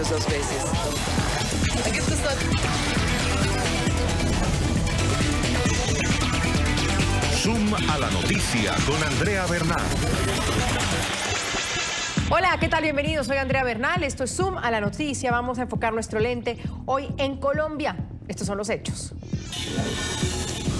2 veces. Aquí está. Zoom a la noticia con Andrea Bernal. Hola, ¿qué tal? Bienvenidos. Soy Andrea Bernal. Esto es Zoom a la noticia. Vamos a enfocar nuestro lente hoy en Colombia. Estos son los hechos.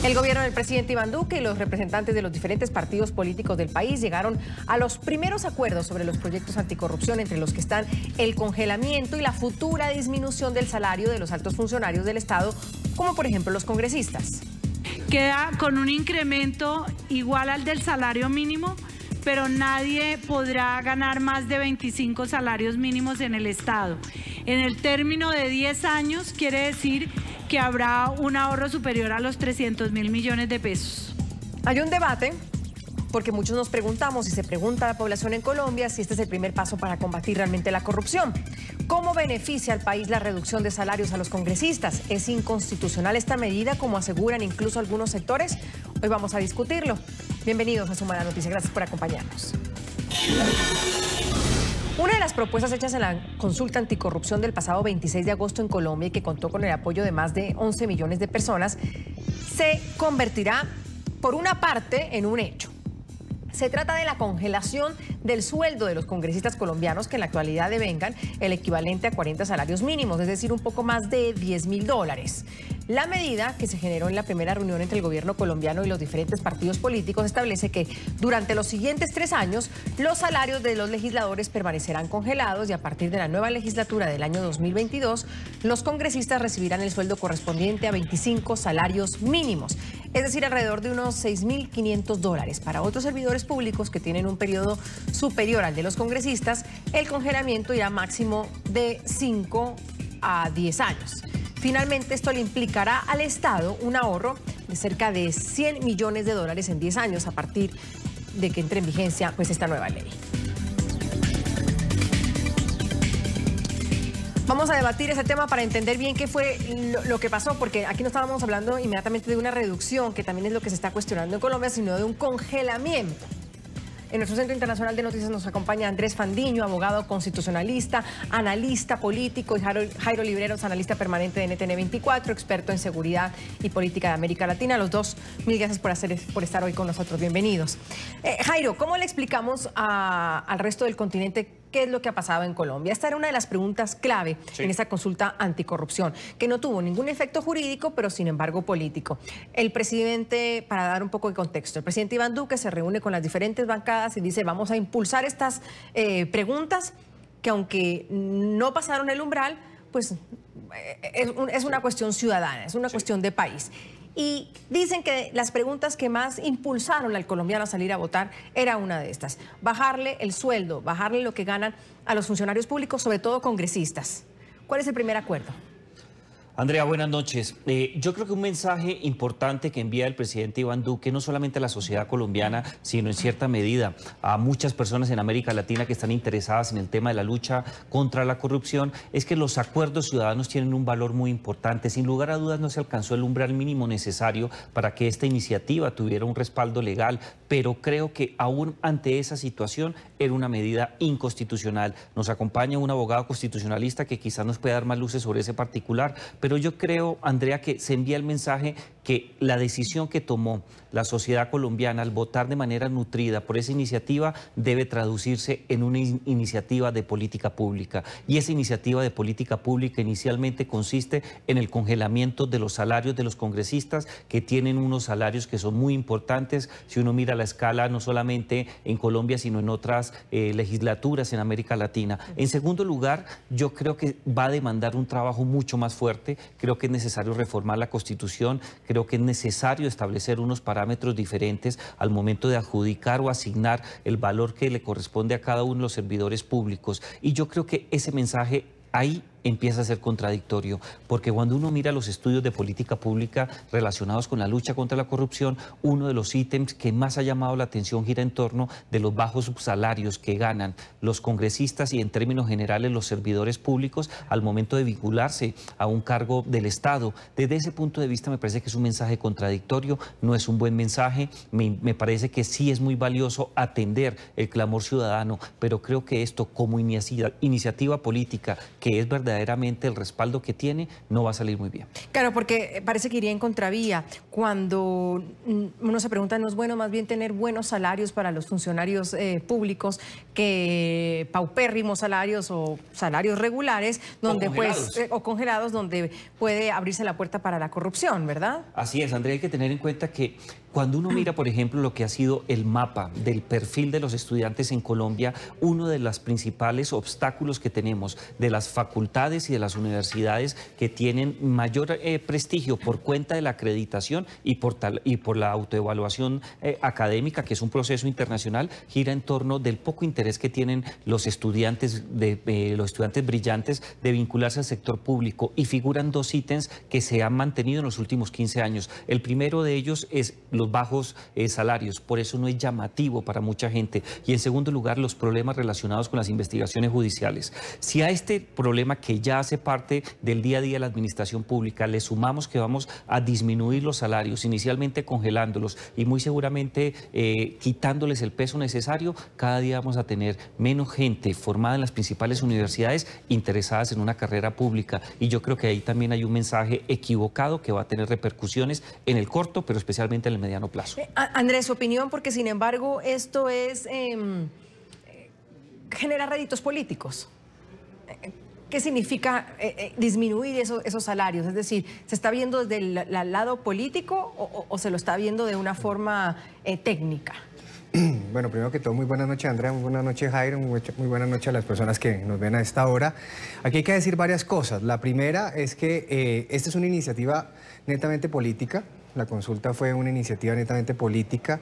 El gobierno del presidente Iván Duque y los representantes de los diferentes partidos políticos del país llegaron a los primeros acuerdos sobre los proyectos anticorrupción, entre los que están el congelamiento y la futura disminución del salario de los altos funcionarios del Estado, como por ejemplo los congresistas. Queda con un incremento igual al del salario mínimo, pero nadie podrá ganar más de 25 salarios mínimos en el Estado. En el término de 10 años quiere decir que habrá un ahorro superior a los 300.000 millones de pesos. Hay un debate, porque muchos nos preguntamos y se pregunta a la población en Colombia si este es el primer paso para combatir realmente la corrupción. ¿Cómo beneficia al país la reducción de salarios a los congresistas? ¿Es inconstitucional esta medida, como aseguran incluso algunos sectores? Hoy vamos a discutirlo. Bienvenidos a Zoom a la Noticia. Gracias por acompañarnos. Una de las propuestas hechas en la consulta anticorrupción del pasado 26 de agosto en Colombia y que contó con el apoyo de más de 11 millones de personas, se convertirá por una parte en un hecho. Se trata de la congelación del sueldo de los congresistas colombianos, que en la actualidad devengan el equivalente a 40 salarios mínimos, es decir, un poco más de $10.000. La medida, que se generó en la primera reunión entre el gobierno colombiano y los diferentes partidos políticos, establece que durante los siguientes 3 años los salarios de los legisladores permanecerán congelados y a partir de la nueva legislatura del año 2022 los congresistas recibirán el sueldo correspondiente a 25 salarios mínimos, es decir, alrededor de unos $6.500. Para otros servidores públicos que tienen un periodo superior al de los congresistas, el congelamiento irá máximo de 5 a 10 años. Finalmente, esto le implicará al Estado un ahorro de cerca de $100 millones en 10 años a partir de que entre en vigencia esta nueva ley. Vamos a debatir ese tema para entender bien qué fue lo que pasó, porque aquí no estábamos hablando inmediatamente de una reducción, que también es lo que se está cuestionando en Colombia, sino de un congelamiento. En nuestro Centro Internacional de Noticias nos acompaña Andrés Fandiño, abogado constitucionalista, analista político, y Jairo Libreros, analista permanente de NTN 24, experto en seguridad y política de América Latina. Los dos, mil gracias por estar hoy con nosotros. Bienvenidos. Jairo, ¿cómo le explicamos al resto del continente qué es lo que ha pasado en Colombia? Esta era una de las preguntas clave en esta consulta anticorrupción, que no tuvo ningún efecto jurídico, pero sin embargo político. El presidente, para dar un poco de contexto, el presidente Iván Duque se reúne con las diferentes bancadas y dice: vamos a impulsar estas preguntas que, aunque no pasaron el umbral, pues es una cuestión ciudadana, es una cuestión de país. Y dicen que las preguntas que más impulsaron al colombiano a salir a votar era una de estas: bajarle el sueldo, bajarle lo que ganan a los funcionarios públicos, sobre todo congresistas. ¿Cuál es el primer acuerdo? Andrea, buenas noches. Yo creo que un mensaje importante que envía el presidente Iván Duque, no solamente a la sociedad colombiana, sino en cierta medida a muchas personas en América Latina que están interesadas en el tema de la lucha contra la corrupción, es que los acuerdos ciudadanos tienen un valor muy importante. Sin lugar a dudas no se alcanzó el umbral mínimo necesario para que esta iniciativa tuviera un respaldo legal, pero creo que aún ante esa situación era una medida inconstitucional. Nos acompaña un abogado constitucionalista que quizás nos pueda dar más luces sobre ese particular, pero yo creo, Andrea, que se envía el mensaje que la decisión que tomó la sociedad colombiana al votar de manera nutrida por esa iniciativa debe traducirse en una iniciativa de política pública. Y esa iniciativa de política pública inicialmente consiste en el congelamiento de los salarios de los congresistas, que tienen unos salarios que son muy importantes si uno mira la escala no solamente en Colombia, sino en otras legislaturas en América Latina. En segundo lugar, yo creo que va a demandar un trabajo mucho más fuerte. Creo que es necesario reformar la Constitución, creo que es necesario establecer unos parámetros diferentes al momento de adjudicar o asignar el valor que le corresponde a cada uno de los servidores públicos. Y yo creo que ese mensaje ahí empieza a ser contradictorio, porque cuando uno mira los estudios de política pública relacionados con la lucha contra la corrupción, uno de los ítems que más ha llamado la atención gira en torno de los bajos salarios que ganan los congresistas y en términos generales los servidores públicos al momento de vincularse a un cargo del Estado. Desde ese punto de vista me parece que es un mensaje contradictorio, no es un buen mensaje, me parece que sí es muy valioso atender el clamor ciudadano, pero creo que esto como iniciativa política, que es verdaderamente el respaldo que tiene, no va a salir muy bien. Claro, porque parece que iría en contravía. Cuando uno se pregunta, ¿no es bueno más bien tener buenos salarios para los funcionarios públicos que paupérrimos salarios o salarios regulares donde o congelados, donde puede abrirse la puerta para la corrupción, ¿verdad? Así es, Andrea, hay que tener en cuenta que cuando uno mira, por ejemplo, lo que ha sido el mapa del perfil de los estudiantes en Colombia, uno de los principales obstáculos que tenemos de las facultades y de las universidades que tienen mayor prestigio por cuenta de la acreditación y por la autoevaluación académica, que es un proceso internacional, gira en torno del poco interés que tienen los estudiantes brillantes de vincularse al sector público, y figuran dos ítems que se han mantenido en los últimos 15 años. El primero de ellos es los bajos salarios, por eso no es llamativo para mucha gente. Y en segundo lugar, los problemas relacionados con las investigaciones judiciales. Si a este problema, que ya hace parte del día a día de la administración pública, le sumamos que vamos a disminuir los salarios, inicialmente congelándolos y muy seguramente quitándoles el peso necesario, cada día vamos a tener menos gente formada en las principales universidades interesadas en una carrera pública. Y yo creo que ahí también hay un mensaje equivocado que va a tener repercusiones en el corto, pero especialmente en el mediano plazo. Andrés, su opinión, porque sin embargo esto es genera réditos políticos. ¿Qué significa disminuir esos salarios? Es decir, ¿se está viendo desde el lado político o se lo está viendo de una forma técnica? Bueno, primero que todo, muy buenas noches, Andrea, muy buenas noches, Jairo, muy buenas noches a las personas que nos ven a esta hora. Aquí hay que decir varias cosas. La primera es que esta es una iniciativa netamente política. La consulta fue una iniciativa netamente política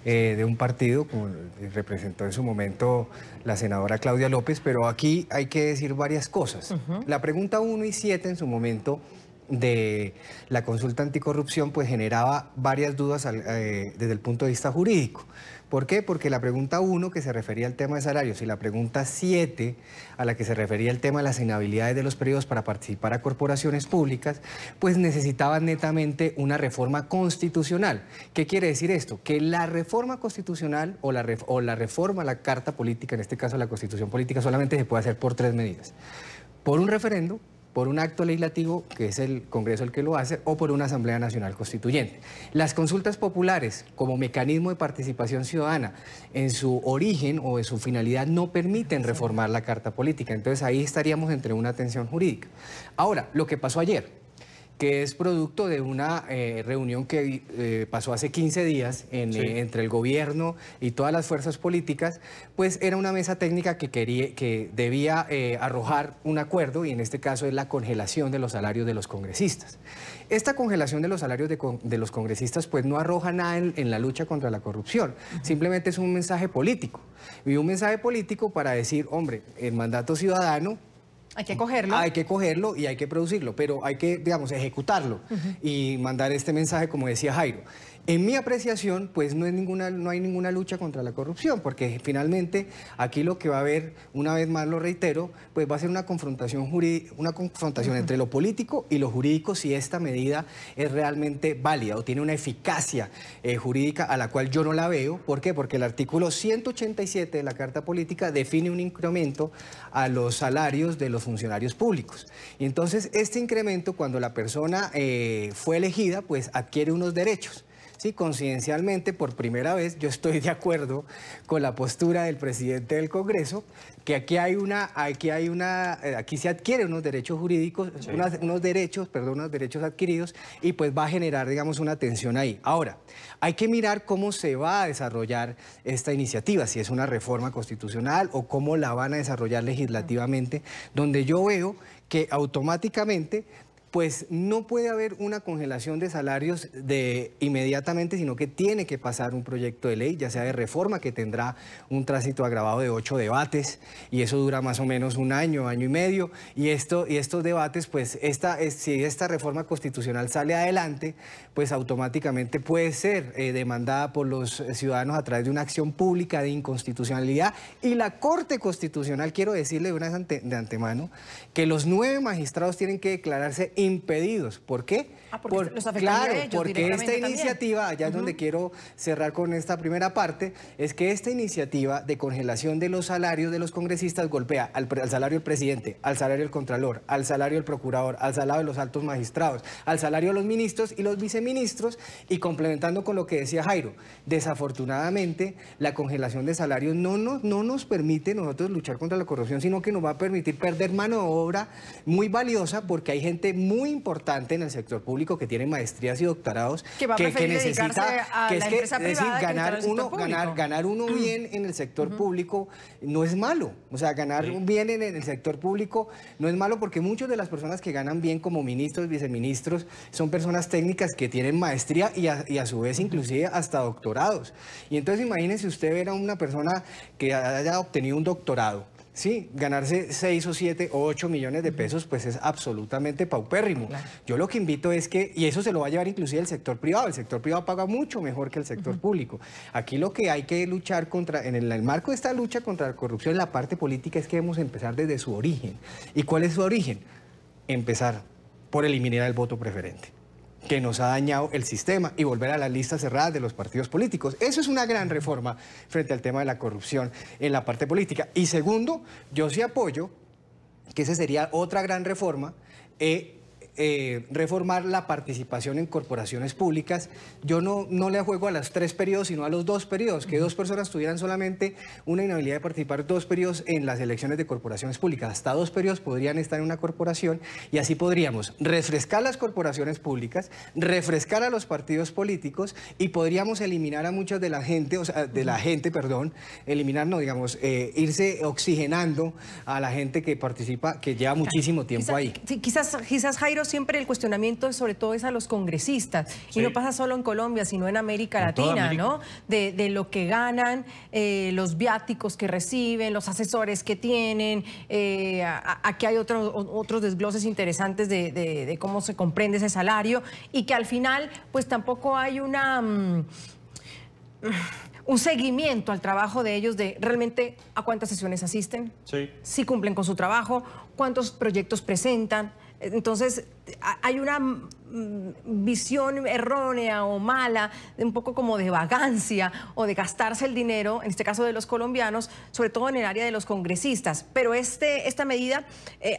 de un partido, como representó en su momento la senadora Claudia López, pero aquí hay que decir varias cosas. La pregunta 1 y 7 en su momento de la consulta anticorrupción pues generaba varias dudas desde el punto de vista jurídico. ¿Por qué? Porque la pregunta 1, que se refería al tema de salarios, y la pregunta 7, a la que se refería el tema de las inhabilidades de los periodos para participar a corporaciones públicas, pues necesitaban netamente una reforma constitucional. ¿Qué quiere decir esto? Que la reforma constitucional o la reforma a la Carta Política, en este caso la Constitución Política, solamente se puede hacer por 3 medidas. Por un referendo, por un acto legislativo, que es el Congreso el que lo hace, o por una Asamblea Nacional Constituyente. Las consultas populares, como mecanismo de participación ciudadana, en su origen o en su finalidad, no permiten reformar la Carta Política. Entonces ahí estaríamos entre una tensión jurídica. Ahora, lo que pasó ayer, que es producto de una reunión que pasó hace 15 días entre el gobierno y todas las fuerzas políticas, pues era una mesa técnica que debía arrojar un acuerdo, y en este caso es la congelación de los salarios de los congresistas. Esta congelación de los salarios de los congresistas pues no arroja nada en la lucha contra la corrupción, simplemente es un mensaje político, y un mensaje político para decir, hombre, el mandato ciudadano, hay que cogerlo. Hay que cogerlo y hay que producirlo, pero hay que, digamos, ejecutarlo y mandar este mensaje, como decía Jairo. En mi apreciación, pues no hay ninguna lucha contra la corrupción, porque finalmente aquí lo que va a haber, una vez más lo reitero, pues va a ser una confrontación entre lo político y lo jurídico, si esta medida es realmente válida o tiene una eficacia jurídica, a la cual yo no la veo. ¿Por qué? Porque el artículo 187 de la Carta Política define un incremento a los salarios de los funcionarios públicos. Y entonces este incremento, cuando la persona fue elegida, pues adquiere unos derechos. Sí, coincidencialmente, por primera vez, yo estoy de acuerdo con la postura del presidente del Congreso, que aquí se adquieren unos derechos jurídicos, sí, unos derechos adquiridos, y pues va a generar, digamos, una tensión ahí. Ahora, hay que mirar cómo se va a desarrollar esta iniciativa, si es una reforma constitucional o cómo la van a desarrollar legislativamente, donde yo veo que automáticamente pues no puede haber una congelación de salarios inmediatamente, sino que tiene que pasar un proyecto de ley, ya sea de reforma, que tendrá un tránsito agravado de 8 debates, y eso dura más o menos un año, año y medio, y estos debates, pues si esta reforma constitucional sale adelante, pues automáticamente puede ser demandada por los ciudadanos a través de una acción pública de inconstitucionalidad, y la Corte Constitucional, quiero decirle de una vez de antemano, que los 9 magistrados tienen que declararse impedidos. ¿Por qué? Porque los afectaría a ellos porque esta directamente iniciativa, allá es donde quiero cerrar con esta primera parte, es que esta iniciativa de congelación de los salarios de los congresistas golpea al salario del presidente, al salario del contralor, al salario del procurador, al salario de los altos magistrados, al salario de los ministros y los viceministros, y complementando con lo que decía Jairo, desafortunadamente la congelación de salarios no nos permite nosotros luchar contra la corrupción, sino que nos va a permitir perder mano de obra muy valiosa, porque hay gente muy importante en el sector público que tiene maestrías y doctorados que necesita, ganar uno bien en el sector público no es malo. O sea, ganar bien en el sector público no es malo, porque muchas de las personas que ganan bien como ministros, viceministros, son personas técnicas que tienen maestría y a su vez inclusive hasta doctorados. Y entonces imagínense usted ver a una persona que haya obtenido un doctorado, sí, ganarse 6 o 7 o 8 millones de pesos, pues es absolutamente paupérrimo. Claro. Yo lo que invito es que, y eso se lo va a llevar inclusive el sector privado paga mucho mejor que el sector público. Aquí lo que hay que luchar contra, en el marco de esta lucha contra la corrupción en la parte política, es que debemos empezar desde su origen. ¿Y cuál es su origen? Empezar por eliminar el voto preferente, que nos ha dañado el sistema, y volver a las listas cerradas de los partidos políticos. Eso es una gran reforma frente al tema de la corrupción en la parte política. Y segundo, yo sí apoyo, que esa sería otra gran reforma, reformar la participación en corporaciones públicas. Yo no le juego a los 3 periodos, sino a los 2 periodos, que 2 personas tuvieran solamente una inhabilidad de participar 2 periodos en las elecciones de corporaciones públicas. Hasta 2 periodos podrían estar en una corporación, y así podríamos refrescar las corporaciones públicas, refrescar a los partidos políticos, y podríamos eliminar a muchas de la gente, irse oxigenando a la gente que participa, que lleva muchísimo tiempo ahí. Quizás Jairo, siempre el cuestionamiento sobre todo es a los congresistas, sí. Y no pasa solo en Colombia, sino en América Latina, ¿no? De lo que ganan, los viáticos que reciben, los asesores que tienen. Aquí hay otros desgloses interesantes de cómo se comprende ese salario, y que al final pues tampoco hay un seguimiento al trabajo de ellos, de realmente a cuántas sesiones asisten, si cumplen con su trabajo, cuántos proyectos presentan. Entonces, hay una visión errónea o mala, un poco como de vagancia o de gastarse el dinero, en este caso de los colombianos, sobre todo en el área de los congresistas. Pero esta medida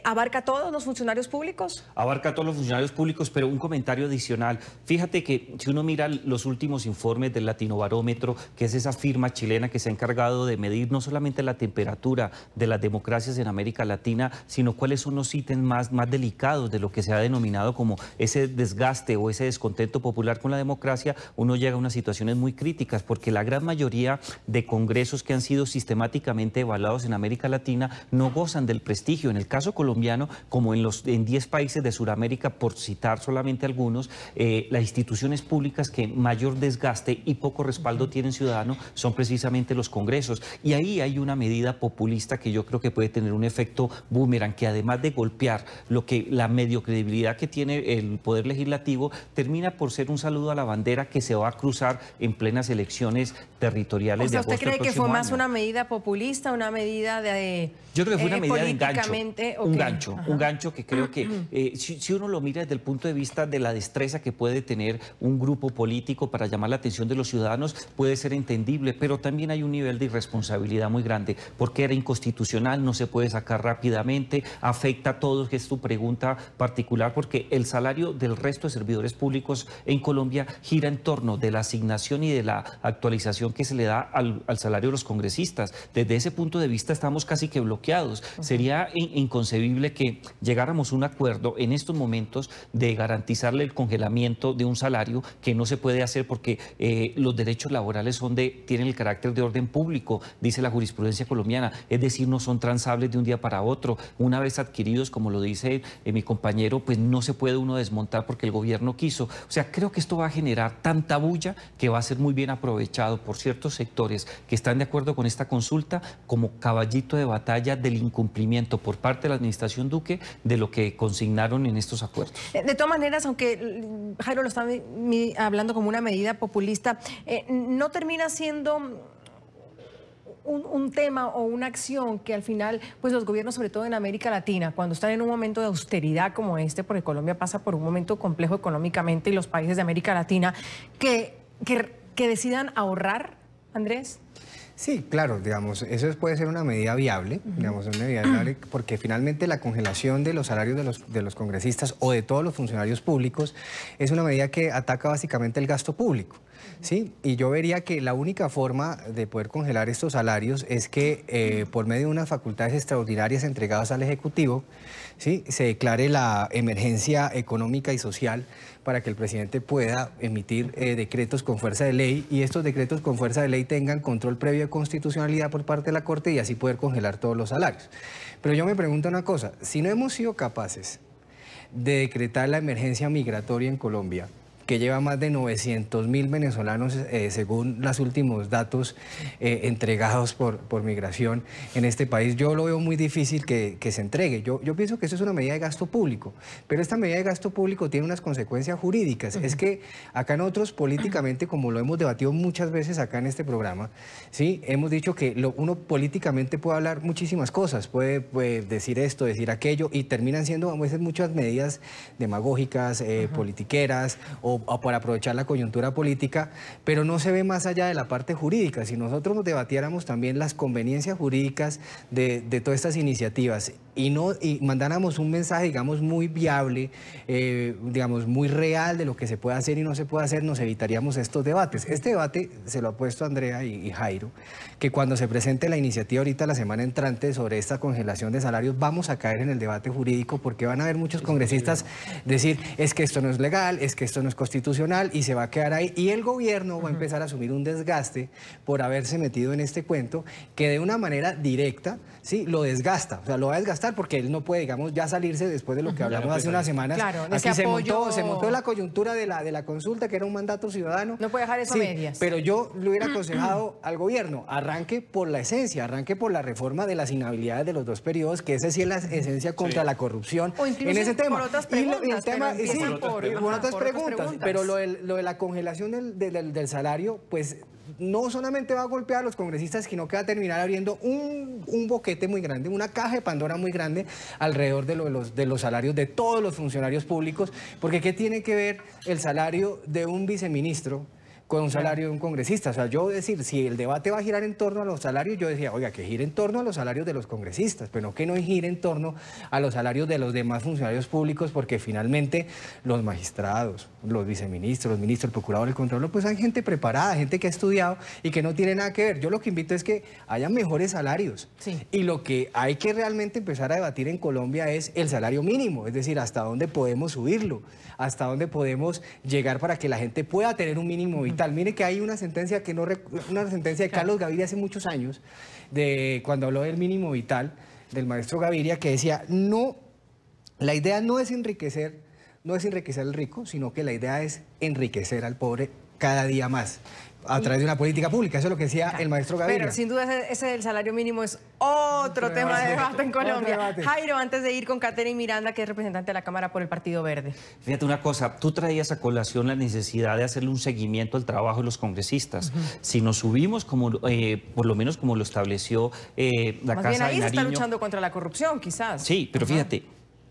¿abarca a todos los funcionarios públicos? Abarca a todos los funcionarios públicos, pero un comentario adicional. Fíjate que si uno mira los últimos informes del Latinobarómetro, que es esa firma chilena que se ha encargado de medir no solamente la temperatura de las democracias en América Latina, sino cuáles son los ítems más delicados de lo que se ha denominado como ese desgaste o ese descontento popular con la democracia, uno llega a unas situaciones muy críticas, porque la gran mayoría de congresos que han sido sistemáticamente evaluados en América Latina no gozan del prestigio. En el caso colombiano, como en 10 países de Sudamérica, por citar solamente algunos, las instituciones públicas que mayor desgaste y poco respaldo tienen ciudadano son precisamente los congresos. Y ahí hay una medida populista que yo creo que puede tener un efecto boomerang, que además de golpear la medio credibilidad que tiene el Poder Legislativo, termina por ser un saludo a la bandera que se va a cruzar en plenas elecciones territoriales de agosto del próximo año. ¿Usted cree que fue más una medida populista, una medida de... Yo creo que fue una medida de engancho, un gancho que creo que si uno lo mira desde el punto de vista de la destreza que puede tener un grupo político para llamar la atención de los ciudadanos, puede ser entendible, pero también hay un nivel de irresponsabilidad muy grande, porque era inconstitucional, no se puede sacar rápidamente, afecta a todos, que es tu pregunta particular, porque el salario del resto de servidores públicos en Colombia gira en torno de la asignación y de la actualización que se le da al salario de los congresistas. Desde ese punto de vista estamos casi que bloqueados. Sería inconcebible que llegáramos a un acuerdo en estos momentos de garantizarle el congelamiento de un salario, que no se puede hacer porque los derechos laborales tienen el carácter de orden público, dice la jurisprudencia colombiana, es decir, no son transables de un día para otro. Una vez adquiridos, como lo dice mi compañero, pues no se puede uno desmontar porque el gobierno quiso. O sea, creo que esto va a generar tanta bulla que va a ser muy bien aprovechado por ciertos sectores que están de acuerdo con esta consulta como caballito de batalla del incumplimiento por parte de la administración Duque de lo que consignaron en estos acuerdos. De todas maneras, aunque Jairo lo está hablando como una medida populista, no termina siendo un tema o una acción que al final, pues los gobiernos, sobre todo en América Latina, cuando están en un momento de austeridad como este, porque Colombia pasa por un momento complejo económicamente y los países de América Latina, que decidan ahorrar, Andrés. Sí, claro, digamos, eso puede ser una medida viable, digamos, una medida viable porque finalmente la congelación de los salarios de los congresistas o de todos los funcionarios públicos es una medida que ataca básicamente el gasto público, ¿sí? Y yo vería que la única forma de poder congelar estos salarios es que por medio de unas facultades extraordinarias entregadas al Ejecutivo, ¿sí?, se declare la emergencia económica y social para que el presidente pueda emitir decretos con fuerza de ley y estos decretos con fuerza de ley tengan control previo de constitucionalidad por parte de la Corte y así poder congelar todos los salarios. Pero yo me pregunto una cosa, si no hemos sido capaces de decretar la emergencia migratoria en Colombia, que lleva más de 900.000 venezolanos según los últimos datos entregados por migración en este país, yo lo veo muy difícil que se entregue. Yo pienso que eso es una medida de gasto público, pero esta medida de gasto público tiene unas consecuencias jurídicas. Es que acá nosotros políticamente, como lo hemos debatido muchas veces acá en este programa, ¿sí?, hemos dicho que uno políticamente puede hablar muchísimas cosas, puede decir esto, decir aquello, y terminan siendo a veces muchas medidas demagógicas, politiqueras, o para aprovechar la coyuntura política, pero no se ve más allá de la parte jurídica. Si nosotros nos debatiéramos también las conveniencias jurídicas de todas estas iniciativas y mandáramos un mensaje, digamos, muy viable, digamos, muy real de lo que se puede hacer y no se puede hacer, nos evitaríamos estos debates. Este debate se lo ha puesto Andrea y Jairo, que cuando se presente la iniciativa ahorita la semana entrante sobre esta congelación de salarios, vamos a caer en el debate jurídico porque van a haber muchos congresistas decir, es que esto no es legal, es que esto no es constitucional, y se va a quedar ahí, y el gobierno va a empezar a asumir un desgaste por haberse metido en este cuento que de una manera directa, sí, lo desgasta, o sea, lo va a desgastar porque él no puede, digamos, ya salirse después de lo que hablamos hace unas semanas. Claro, aquí se montó la coyuntura de la consulta, que era un mandato ciudadano. No puede dejar eso a medias. Pero yo le hubiera aconsejado al gobierno, arranque por la esencia, arranque por la reforma de las inhabilidades de los 2 periodos, que esa sí es la esencia contra la corrupción o incluso en ese tema. Por otras preguntas, por otras preguntas. Pero lo de la congelación del salario, pues no solamente va a golpear a los congresistas, sino que va a terminar abriendo un boquete muy grande, una caja de Pandora muy grande alrededor de los salarios de todos los funcionarios públicos, porque ¿qué tiene que ver el salario de un viceministro con un salario de un congresista? O sea, yo decir, si el debate va a girar en torno a los salarios, yo decía, oiga, que gire en torno a los salarios de los congresistas, pero no que no gire en torno a los salarios de los demás funcionarios públicos, porque finalmente los magistrados, los viceministros, los ministros, el procurador, el contralor, pues hay gente preparada, gente que ha estudiado y que no tiene nada que ver. Yo lo que invito es que haya mejores salarios. Sí. Y lo que hay que realmente empezar a debatir en Colombia es el salario mínimo, es decir, hasta dónde podemos subirlo, hasta dónde podemos llegar para que la gente pueda tener un mínimo vital. Mire que hay una sentencia una sentencia de Carlos Gaviria hace muchos años, cuando habló del mínimo vital, del maestro Gaviria, que decía, no, la idea no es enriquecer al rico, sino que la idea es enriquecer al pobre cada día más, a través de una política pública. Eso es lo que decía el maestro Gaviria. Pero sin duda ese del salario mínimo es otro tema de debate en Colombia. Jairo, antes de ir con Catherine Miranda, que es representante de la Cámara por el Partido Verde. Fíjate una cosa, tú traías a colación la necesidad de hacerle un seguimiento al trabajo de los congresistas. Si nos subimos, como por lo menos como lo estableció la Más Casa bien ahí de se está Nariño. luchando contra la corrupción, quizás. Sí, pero fíjate,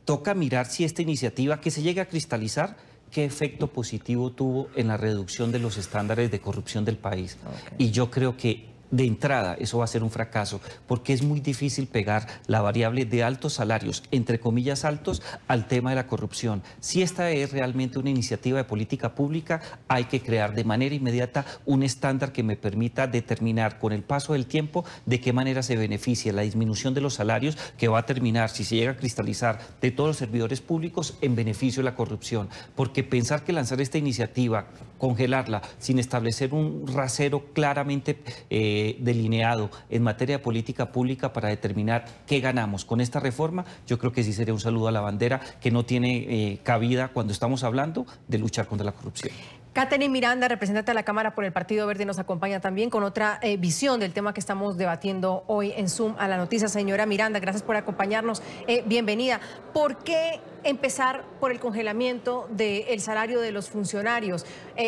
toca mirar si esta iniciativa que se llegue a cristalizar, qué efecto positivo tuvo en la reducción de los estándares de corrupción del país. Y yo creo que de entrada eso va a ser un fracaso, porque es muy difícil pegar la variable de altos salarios, entre comillas altos, al tema de la corrupción. Si esta es realmente una iniciativa de política pública, hay que crear de manera inmediata un estándar que me permita determinar con el paso del tiempo de qué manera se beneficia la disminución de los salarios, que va a terminar, si se llega a cristalizar, de todos los servidores públicos en beneficio de la corrupción. Porque pensar que lanzar esta iniciativa, congelarla, sin establecer un rasero claramente delineado en materia de política pública para determinar qué ganamos con esta reforma, yo creo que sí sería un saludo a la bandera que no tiene cabida cuando estamos hablando de luchar contra la corrupción. Katherine Miranda, representante de la Cámara por el Partido Verde, nos acompaña también con otra visión del tema que estamos debatiendo hoy en Zoom a la noticia. Señora Miranda, gracias por acompañarnos. Bienvenida. ¿Por qué empezar por el congelamiento del salario de los funcionarios?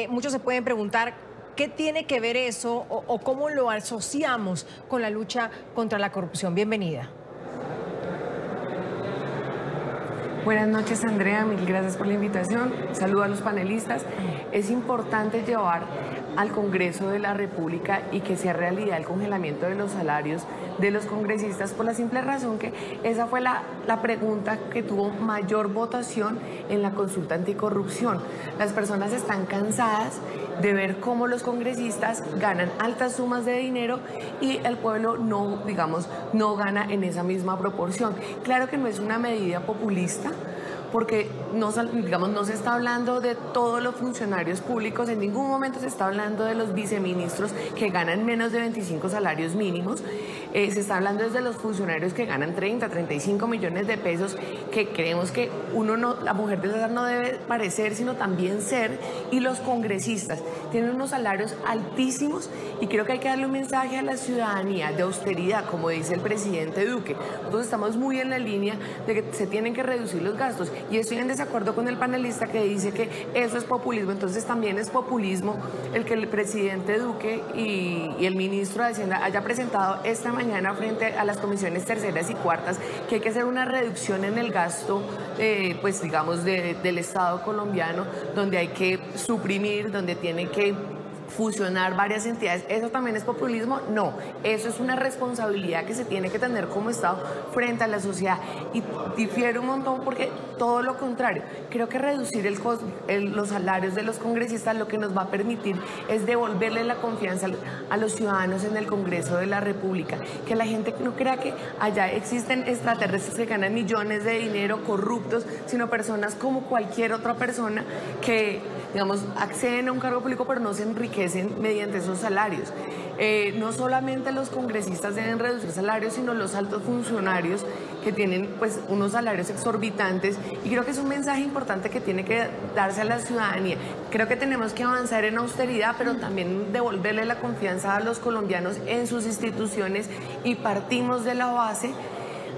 Muchos se pueden preguntar qué tiene que ver eso o cómo lo asociamos con la lucha contra la corrupción. Bienvenida. Buenas noches, Andrea, mil gracias por la invitación. Saludo a los panelistas. Es importante llevar al Congreso de la República y que sea realidad el congelamiento de los salarios de los congresistas por la simple razón que esa fue la pregunta que tuvo mayor votación en la consulta anticorrupción. Las personas están cansadas de ver cómo los congresistas ganan altas sumas de dinero y el pueblo no, digamos, no gana en esa misma proporción. Claro que no es una medida populista, porque no se está hablando de todos los funcionarios públicos, en ningún momento se está hablando de los viceministros que ganan menos de 25 salarios mínimos, se está hablando desde los funcionarios que ganan 30, 35 millones de pesos, que creemos que la mujer del César no debe parecer, sino también ser, y los congresistas tienen unos salarios altísimos y creo que hay que darle un mensaje a la ciudadanía de austeridad, como dice el presidente Duque. Nosotros estamos muy en la línea de que se tienen que reducir los gastos. Y estoy en desacuerdo con el panelista que dice que eso es populismo. Entonces también es populismo el que el presidente Duque y el ministro de Hacienda haya presentado esta mañana frente a las comisiones terceras y cuartas que hay que hacer una reducción en el gasto, pues digamos, del Estado colombiano, donde hay que suprimir, donde tiene que fusionar varias entidades. ¿Eso también es populismo? No, eso es una responsabilidad que se tiene que tener como Estado frente a la sociedad, y difiere un montón porque todo lo contrario, creo que reducir los salarios de los congresistas lo que nos va a permitir es devolverle la confianza a los ciudadanos en el Congreso de la República, que la gente no crea que allá existen extraterrestres que ganan millones de dinero, corruptos, sino personas como cualquier otra persona que, digamos, acceden a un cargo público pero no se enriquecen mediante esos salarios. No solamente los congresistas deben reducir salarios, sino los altos funcionarios que tienen pues unos salarios exorbitantes, y creo que es un mensaje importante que tiene que darse a la ciudadanía. Creo que tenemos que avanzar en austeridad, pero también devolverle la confianza a los colombianos en sus instituciones, y partimos de la base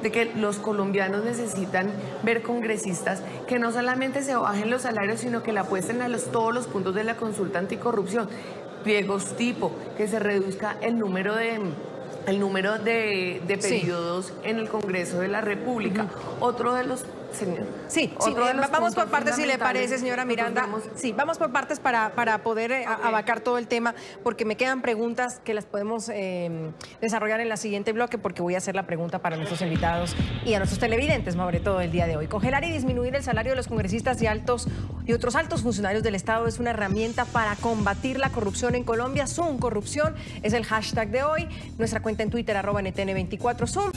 de que los colombianos necesitan ver congresistas que no solamente se bajen los salarios, sino que le apuesten a todos los puntos de la consulta anticorrupción. Pliegos tipo, que se reduzca el número de periodos en el Congreso de la República. Otro de los... Vamos por partes, si le parece, señora Miranda. Sí, vamos por partes para poder abarcar todo el tema, porque me quedan preguntas que las podemos desarrollar en la siguiente bloque, porque voy a hacer la pregunta para nuestros invitados y a nuestros televidentes, sobre todo el día de hoy. Congelar y disminuir el salario de los congresistas y otros altos funcionarios del Estado es una herramienta para combatir la corrupción en Colombia. Zoom Corrupción es el hashtag de hoy. Nuestra cuenta en Twitter, @NTN24Zoom.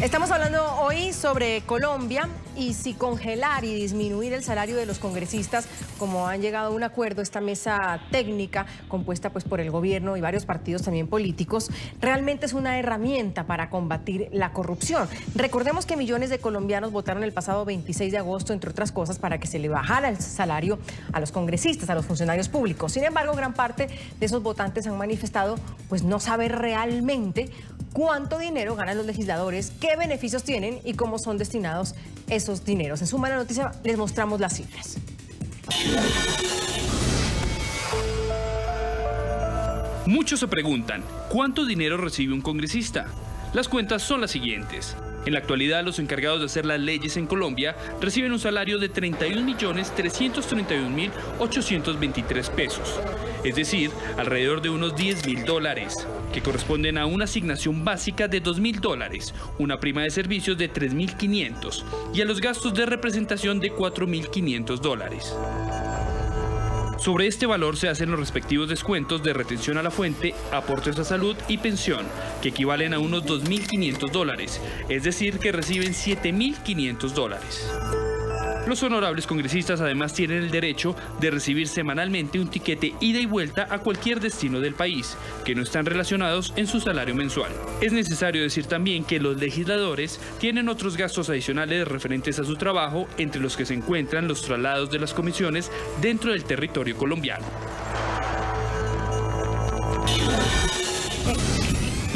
Estamos hablando hoy sobre Colombia y si congelar y disminuir el salario de los congresistas, como han llegado a un acuerdo esta mesa técnica compuesta pues por el gobierno y varios partidos también políticos, realmente es una herramienta para combatir la corrupción. Recordemos que millones de colombianos votaron el pasado 26 de agosto, entre otras cosas, para que se le bajara el salario a los congresistas, a los funcionarios públicos. Sin embargo, gran parte de esos votantes han manifestado pues no saber realmente cuánto dinero ganan los legisladores, qué beneficios tienen y cómo son destinados esos dineros. En Suma la Noticia les mostramos las cifras. Muchos se preguntan, ¿cuánto dinero recibe un congresista? Las cuentas son las siguientes. En la actualidad, los encargados de hacer las leyes en Colombia reciben un salario de 31.331.823 pesos, es decir, alrededor de unos $10.000, que corresponden a una asignación básica de $2.000, una prima de servicios de $3.500 y a los gastos de representación de $4.500. Sobre este valor se hacen los respectivos descuentos de retención a la fuente, aportes a salud y pensión, que equivalen a unos $2.500, es decir, que reciben $7.500. Los honorables congresistas además tienen el derecho de recibir semanalmente un tiquete ida y vuelta a cualquier destino del país, que no están relacionados en su salario mensual. Es necesario decir también que los legisladores tienen otros gastos adicionales referentes a su trabajo, entre los que se encuentran los traslados de las comisiones dentro del territorio colombiano.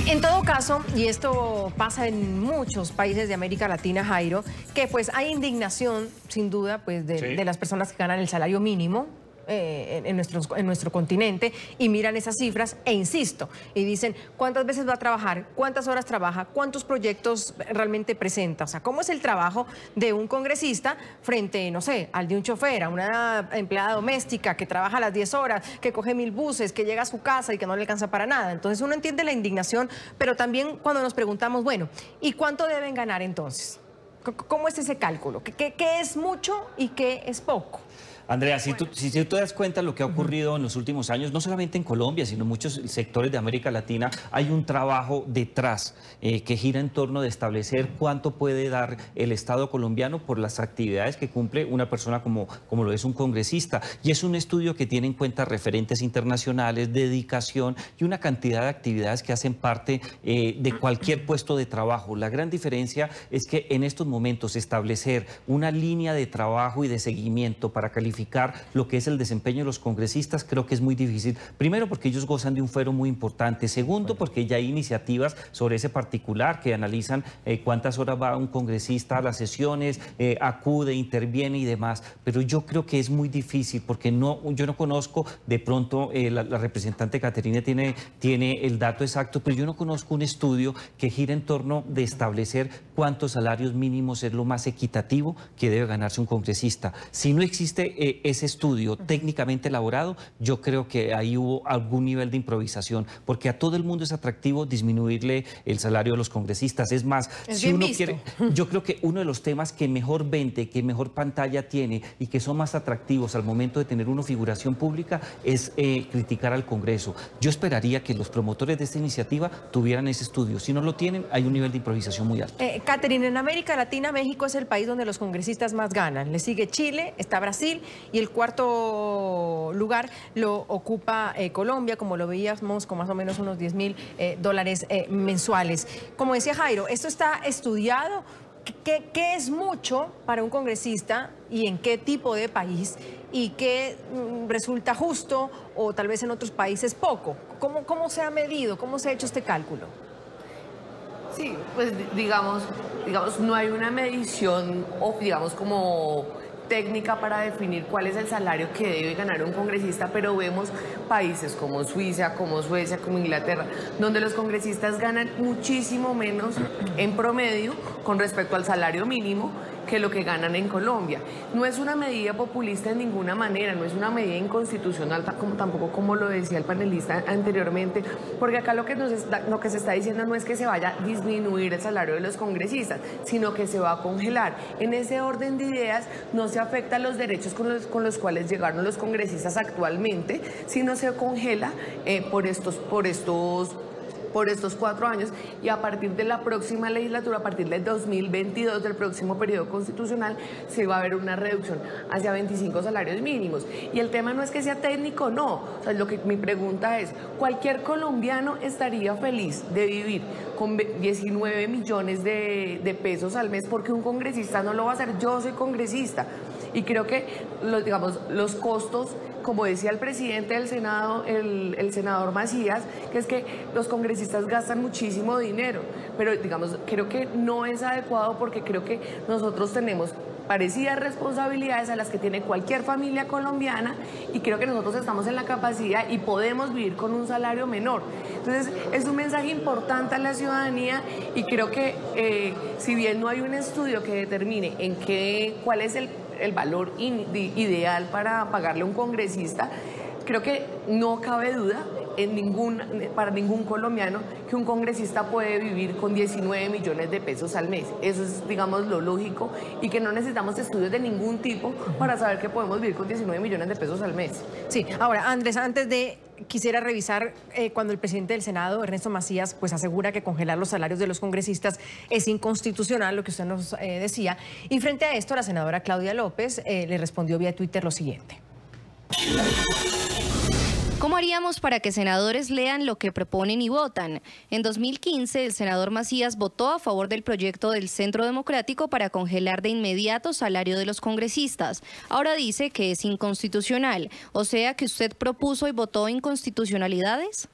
En todo caso, y esto pasa en muchos países de América Latina, Jairo, que pues hay indignación, sin duda, pues de las personas que ganan el salario mínimo en nuestro continente y miran esas cifras e insisto, y dicen cuántas veces va a trabajar, cuántas horas trabaja, cuántos proyectos realmente presenta, o sea, cómo es el trabajo de un congresista frente, no sé, al de un chofer, a una empleada doméstica que trabaja a las 10 horas, que coge 1000 buses, que llega a su casa y que no le alcanza para nada. Entonces uno entiende la indignación, pero también cuando nos preguntamos, bueno, ¿y cuánto deben ganar entonces? ¿Cómo es ese cálculo? ¿Qué es mucho y qué es poco? Andrea, si tú te das cuenta de lo que ha ocurrido en los últimos años, no solamente en Colombia, sino en muchos sectores de América Latina, hay un trabajo detrás que gira en torno de establecer cuánto puede dar el Estado colombiano por las actividades que cumple una persona como lo es un congresista. Y es un estudio que tiene en cuenta referentes internacionales, dedicación y una cantidad de actividades que hacen parte de cualquier puesto de trabajo. La gran diferencia es que en estos momentos establecer una línea de trabajo y de seguimiento para calificar lo que es el desempeño de los congresistas creo que es muy difícil. Primero porque ellos gozan de un fuero muy importante. Segundo porque ya hay iniciativas sobre ese particular que analizan cuántas horas va un congresista a las sesiones, acude, interviene y demás. Pero yo creo que es muy difícil porque yo no conozco, de pronto la representante Caterina tiene el dato exacto, pero yo no conozco un estudio que gira en torno de establecer cuántos salarios mínimos es lo más equitativo que debe ganarse un congresista. Si no existe ese estudio técnicamente elaborado, yo creo que ahí hubo algún nivel de improvisación, porque a todo el mundo es atractivo disminuirle el salario de los congresistas. Es más, si uno quiere, yo creo que uno de los temas que mejor vende, que mejor pantalla tiene y que son más atractivos al momento de tener una figuración pública es criticar al Congreso. Yo esperaría que los promotores de esta iniciativa tuvieran ese estudio. Si no lo tienen, hay un nivel de improvisación muy alto. Caterina, en América Latina, México es el país donde los congresistas más ganan. Le sigue Chile, está Brasil y el cuarto lugar lo ocupa Colombia, como lo veíamos, con más o menos unos $10.000 mensuales. Como decía Jairo, ¿esto está estudiado? ¿Qué es mucho para un congresista y en qué tipo de país? ¿Y qué resulta justo o tal vez en otros países poco? ¿Cómo se ha medido? ¿Cómo se ha hecho este cálculo? Sí, pues digamos, no hay una medición o digamos como técnica para definir cuál es el salario que debe ganar un congresista, pero vemos países como Suiza, como Suecia, como Inglaterra, donde los congresistas ganan muchísimo menos en promedio con respecto al salario mínimo que lo que ganan en Colombia. No es una medida populista en ninguna manera, no es una medida inconstitucional tampoco como lo decía el panelista anteriormente, porque acá lo que se está diciendo no es que se vaya a disminuir el salario de los congresistas, sino que se va a congelar. En ese orden de ideas no se afectan los derechos con los cuales llegaron los congresistas actualmente, sino se congela por estos 4 años y a partir de la próxima legislatura, a partir del 2022, del próximo periodo constitucional, se va a ver una reducción hacia 25 salarios mínimos. Y el tema no es que sea técnico, no. O sea, mi pregunta es, ¿cualquier colombiano estaría feliz de vivir con 19 millones de pesos al mes? Porque un congresista no lo va a hacer. Yo soy congresista y creo que los costos, como decía el presidente del Senado, el senador Macías, que es que los congresistas gastan muchísimo dinero, pero creo que no es adecuado porque creo que nosotros tenemos parecidas responsabilidades a las que tiene cualquier familia colombiana y creo que nosotros estamos en la capacidad y podemos vivir con un salario menor. Entonces es un mensaje importante a la ciudadanía y creo que si bien no hay un estudio que determine cuál es el valor ideal para pagarle a un congresista, creo que no cabe duda para ningún colombiano que un congresista puede vivir con 19 millones de pesos al mes. Eso es, lo lógico y que no necesitamos estudios de ningún tipo para saber que podemos vivir con 19 millones de pesos al mes. Sí, ahora, Andrés, antes de quisiera revisar cuando el presidente del Senado, Ernesto Macías, pues asegura que congelar los salarios de los congresistas es inconstitucional, lo que usted nos decía. Y frente a esto, la senadora Claudia López le respondió vía Twitter lo siguiente. ¿Cómo haríamos para que senadores lean lo que proponen y votan? En 2015, el senador Macías votó a favor del proyecto del Centro Democrático para congelar de inmediato salario de los congresistas. Ahora dice que es inconstitucional. O sea, que usted propuso y votó inconstitucionalidades.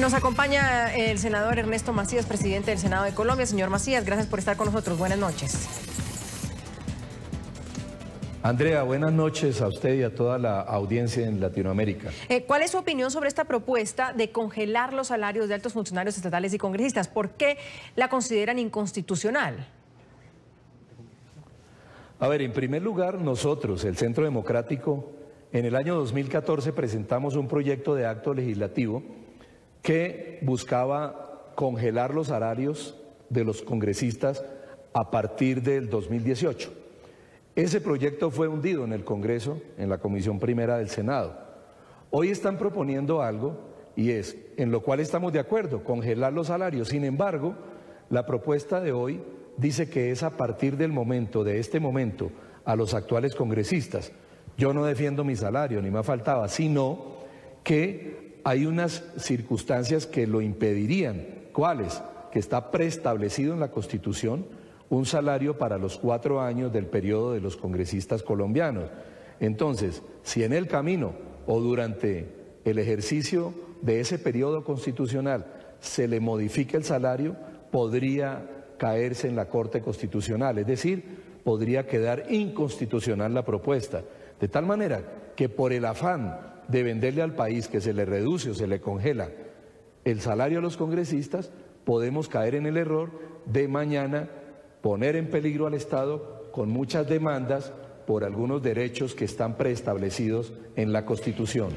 Nos acompaña el senador Ernesto Macías, presidente del Senado de Colombia. Señor Macías, gracias por estar con nosotros. Buenas noches. Andrea, buenas noches a usted y a toda la audiencia en Latinoamérica. ¿Cuál es su opinión sobre esta propuesta de congelar los salarios de altos funcionarios estatales y congresistas? ¿Por qué la consideran inconstitucional? A ver, en primer lugar, nosotros, el Centro Democrático, en el año 2014 presentamos un proyecto de acto legislativo que buscaba congelar los salarios de los congresistas a partir del 2018. Ese proyecto fue hundido en el Congreso, en la Comisión Primera del Senado. Hoy están proponiendo algo, y es, en lo cual estamos de acuerdo, congelar los salarios. Sin embargo, la propuesta de hoy dice que es a partir del momento, de este momento, a los actuales congresistas. Yo no defiendo mi salario, ni me faltaba, sino que hay unas circunstancias que lo impedirían. ¿Cuáles? Que está preestablecido en la Constitución un salario para los 4 años del periodo de los congresistas colombianos. Entonces, si en el camino o durante el ejercicio de ese periodo constitucional se le modifica el salario, podría caerse en la Corte Constitucional, es decir, podría quedar inconstitucional la propuesta, de tal manera que por el afán de venderle al país que se le reduce o se le congela el salario a los congresistas, podemos caer en el error de mañana poner en peligro al Estado con muchas demandas por algunos derechos que están preestablecidos en la Constitución.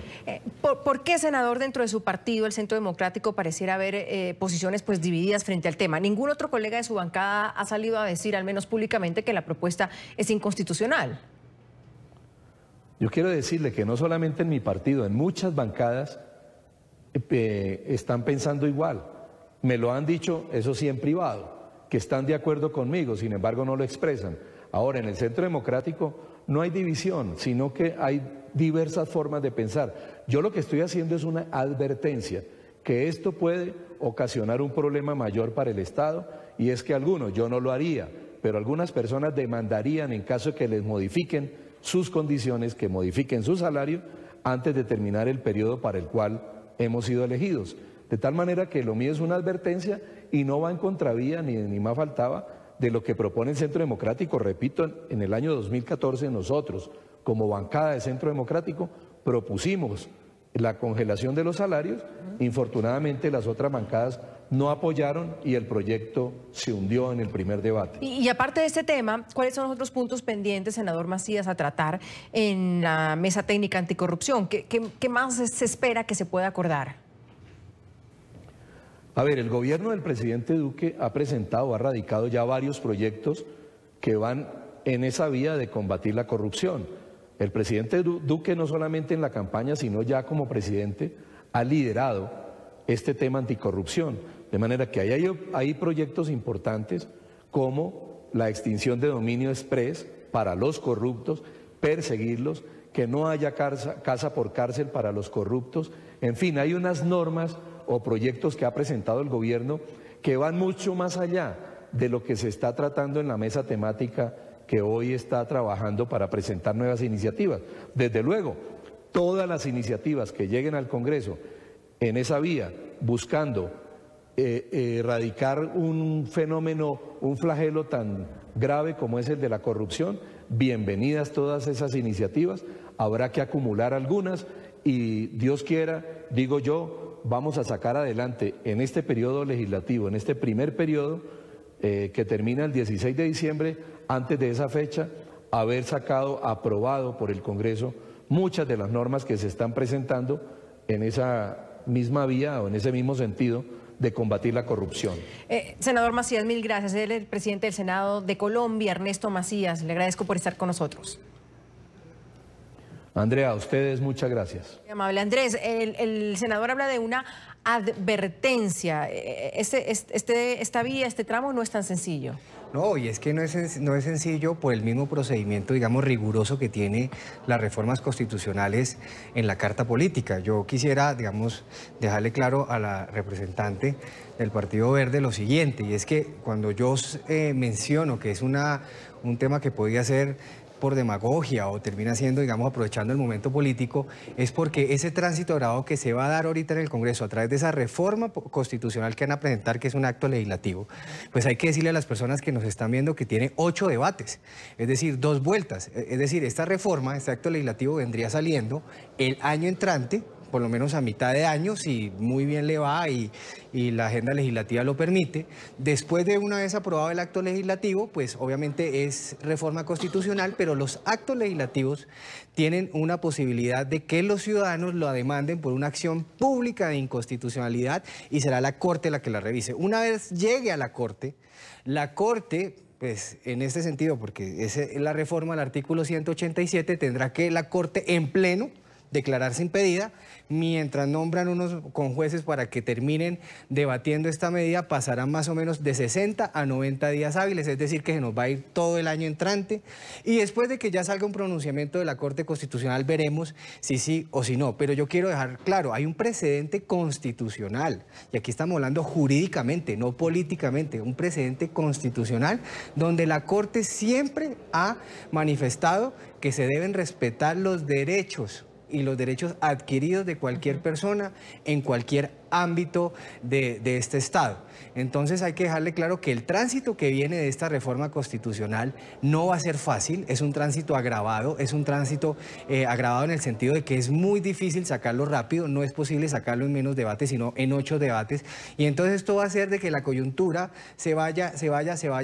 ¿Por qué, senador, dentro de su partido, el Centro Democrático, pareciera haber posiciones pues divididas frente al tema? Ningún otro colega de su bancada ha salido a decir, al menos públicamente, que la propuesta es inconstitucional. Yo quiero decirle que no solamente en mi partido, en muchas bancadas están pensando igual. Me lo han dicho, eso sí, en privado, que están de acuerdo conmigo, sin embargo no lo expresan. Ahora, en el Centro Democrático no hay división, sino que hay diversas formas de pensar. Yo lo que estoy haciendo es una advertencia, que esto puede ocasionar un problema mayor para el Estado, y es que algunos, yo no lo haría, pero algunas personas demandarían en caso de que les modifiquen sus condiciones, que modifiquen su salario antes de terminar el periodo para el cual hemos sido elegidos. De tal manera que lo mío es una advertencia y no va en contravía, ni más faltaba, de lo que propone el Centro Democrático. Repito, en el año 2014 nosotros, como bancada de Centro Democrático, propusimos la congelación de los salarios. Infortunadamente las otras bancadas no apoyaron y el proyecto se hundió en el primer debate. Y aparte de este tema, ¿cuáles son los otros puntos pendientes, senador Macías, a tratar en la mesa técnica anticorrupción? ¿Qué más se espera que se pueda acordar? A ver, el gobierno del presidente Duque ha presentado, ha radicado ya varios proyectos que van en esa vía de combatir la corrupción. El presidente Duque, no solamente en la campaña, sino ya como presidente, ha liderado este tema anticorrupción. De manera que hay proyectos importantes como la extinción de dominio express para los corruptos, perseguirlos, que no haya casa por cárcel para los corruptos. En fin, hay unas normas o proyectos que ha presentado el gobierno que van mucho más allá de lo que se está tratando en la mesa temática que hoy está trabajando para presentar nuevas iniciativas. Desde luego, todas las iniciativas que lleguen al Congreso en esa vía, buscando erradicar un fenómeno, un flagelo tan grave como es el de la corrupción, bienvenidas todas esas iniciativas. Habrá que acumular algunas y Dios quiera, digo yo, vamos a sacar adelante en este periodo legislativo, en este primer periodo que termina el 16 de diciembre, antes de esa fecha, haber aprobado por el Congreso muchas de las normas que se están presentando en esa misma vía o en ese mismo sentido de combatir la corrupción. Senador Macías, mil gracias. Él es el presidente del Senado de Colombia, Ernesto Macías. Le agradezco por estar con nosotros. Andrea, a ustedes muchas gracias. Muy amable. Andrés, el senador habla de una advertencia. Esta vía, este tramo no es tan sencillo. No, y es que no es sencillo por el mismo procedimiento, digamos, riguroso que tiene las reformas constitucionales en la Carta Política. Yo quisiera, digamos, dejarle claro a la representante del Partido Verde lo siguiente, y es que cuando yo menciono que es un tema que podía ser por demagogia o termina siendo, digamos, aprovechando el momento político, es porque ese tránsito agravado que se va a dar ahorita en el Congreso a través de esa reforma constitucional que van a presentar, que es un acto legislativo, pues hay que decirle a las personas que nos están viendo que tiene 8 debates, es decir, 2 vueltas. Es decir, esta reforma, este acto legislativo vendría saliendo el año entrante, por lo menos a mitad de año, si muy bien le va y la agenda legislativa lo permite. Después de una vez aprobado el acto legislativo, pues obviamente es reforma constitucional, pero los actos legislativos tienen una posibilidad de que los ciudadanos lo demanden por una acción pública de inconstitucionalidad y será la Corte la que la revise. Una vez llegue a la Corte, pues en este sentido, porque es la reforma al artículo 187, tendrá que la Corte en pleno declararse impedida, mientras nombran unos conjueces para que terminen debatiendo esta medida, pasarán más o menos de 60 a 90 días hábiles, es decir, que se nos va a ir todo el año entrante, y después de que ya salga un pronunciamiento de la Corte Constitucional veremos si sí o si no. Pero yo quiero dejar claro, hay un precedente constitucional, y aquí estamos hablando jurídicamente, no políticamente, un precedente constitucional donde la Corte siempre ha manifestado que se deben respetar los derechos y los derechos adquiridos de cualquier persona en cualquier ámbito de este Estado. Entonces hay que dejarle claro que el tránsito que viene de esta reforma constitucional no va a ser fácil, es un tránsito agravado, agravado en el sentido de que es muy difícil sacarlo rápido, no es posible sacarlo en menos debates, sino en 8 debates, y entonces esto va a hacer de que la coyuntura se vaya